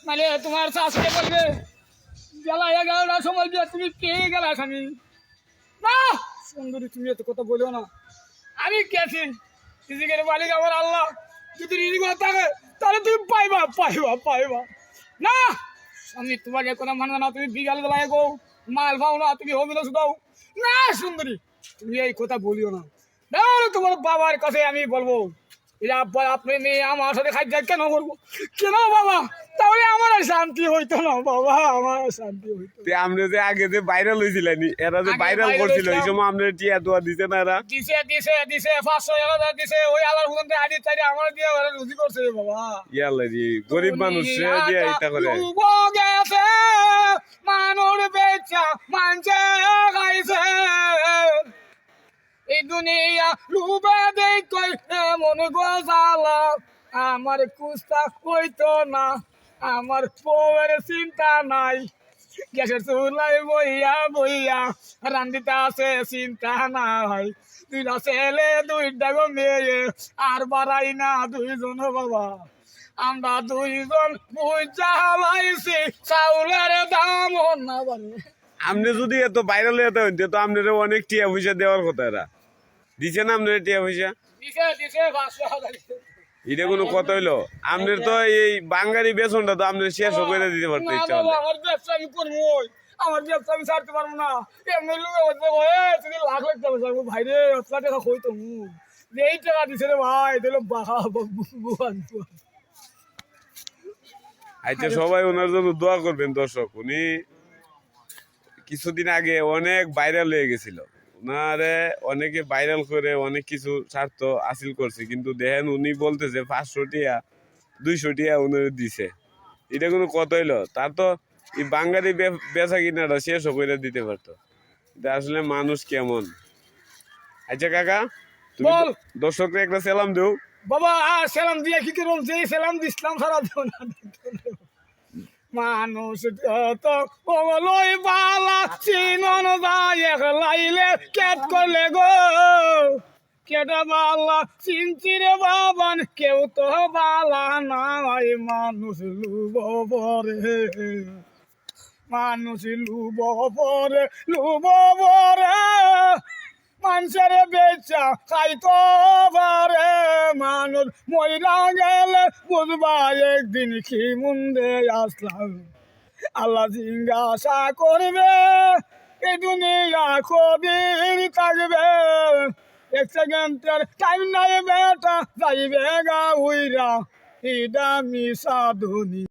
মানে তোমার শাশুড়ি বলবে বেলা 11টার সময় দিয়ে তুমি পেয়ে গেলে আমি না সুন্দরী, তুমি এত কথা বলো না। আমি গেছি রিজিকের মালিক আমার আল্লাহ, যদি রিজিক থাকে তাহলে তুমি পাইবা পাইবা পাইবা না। আমি তোমার এ কথা মানবো না। তুমি বিকাল বেলায় গো মাল পাও না, তুমি অভিনয় দাও না। সুন্দরী, তুমি এই কথা বলিও না। তাহলে তোমার বাবার কাছে আমি বলবো এরা আব্বা আপনি মেয়ে আমার সাথে খাদ্য কেন করবো, কেন বাবা? তাহলে আমার আর শান্তি হইতো না বাবা, আমার আর শান্তি হইতো। আপনি যে আগে যে ভাইরাল হয়েছিলেন, এরা যে ভাইরাল করছিল এই সময় আপনার টিয়া দোয়া দিছে না? এরা দিছে দিছে দিছে 500 দিছে। ওই আলার হুদন আদি চাইরে আমার দিয়ে ওরা রুজি করছে বাবা। ইয়াল্লা জি, গরিব মানুষ দিয়ে এটা করে গেছে মানুষ বেচা মানছে গাইছে এই দুনিয়া লুবে দেখই এমন গোজালা। আমার কুস্তা হইতো না, আমার বউয়ের চিন্তা নাই, গ্যাসের চুলাই বইয়া বইয়া রান্দিতে আছে চিন্তা নাই। দুইটা ছেলে দুইটা গো মেয়ে আর বাড়াই না দুইজন বাবা। আমরা দুইজন বুঝা হালাইছি চাউলের দাম না বাড়ে। আপনি যদি এত ভাইরাল হতে হইতে তো আপনার অনেক টিয়া পয়সা দেওয়ার কথা। এরা দিছে না আপনার টিয়া পয়সা? দিছে দিছে 500 এটা কোনো কথা হইলো? আপনার তো এই বাঙালি বেতনটা তো আপনার শেষ করে দিতে পারতো ইচ্ছা হলে। আমার ব্যবসা আমি করবো, আমার ব্যবসা আমি ছাড়তে পারবো না। এমনি লোক তুমি লাখ লাখ টাকা যাবো ভাই রে, 1 লাখ টাকা হইতো এই টাকা দিছে রে ভাই, দিল বাহা বুয়ান। আচ্ছা, সবাই ওনার জন্য দোয়া করবেন। দর্শক, উনি কিছুদিন আগে অনেক ভাইরাল হয়ে গেছিল। ওনারে অনেকে ভাইরাল করে অনেক কিছু স্বার্থ হাসিল করছে, কিন্তু দেখেন উনি বলতেছে 500 টিয়া 200 টিয়া উনি দিছে। এটা কোনো কথা হইলো? তার তো এই বাঙালি বেচা কিনাটা শেষ করে দিতে পারতো। এটা আসলে মানুষ কেমন। আচ্ছা কাকা, তুমি দর্শকরা একটা সালাম দেও বাবা। সালাম দিয়ে কি করব, যে সালাম দিছিলাম সারা দেব না। মানুষ তো ওলই বালা চিনন যায় লাইলে কেট করলে গো, কেটা বালা চিনচিরে বাবান কেউ তো বালা নাই। মানুষ লুব বরে, মানুষ লুব বরে, লুব বরে মানুষের বেচা খাইতো পারে। মানুষ মইরা গেলে বুঝবা একদিন কি মুন্ডে আসলাম। আল্লাহ জিজ্ঞাসা করবে এই দুনিয়া কদিন থাকবে। 1 সেকেন্ডের টাইম নাই বেটা যাইবে গা উইরা, এটা মিশা দুনিয়া।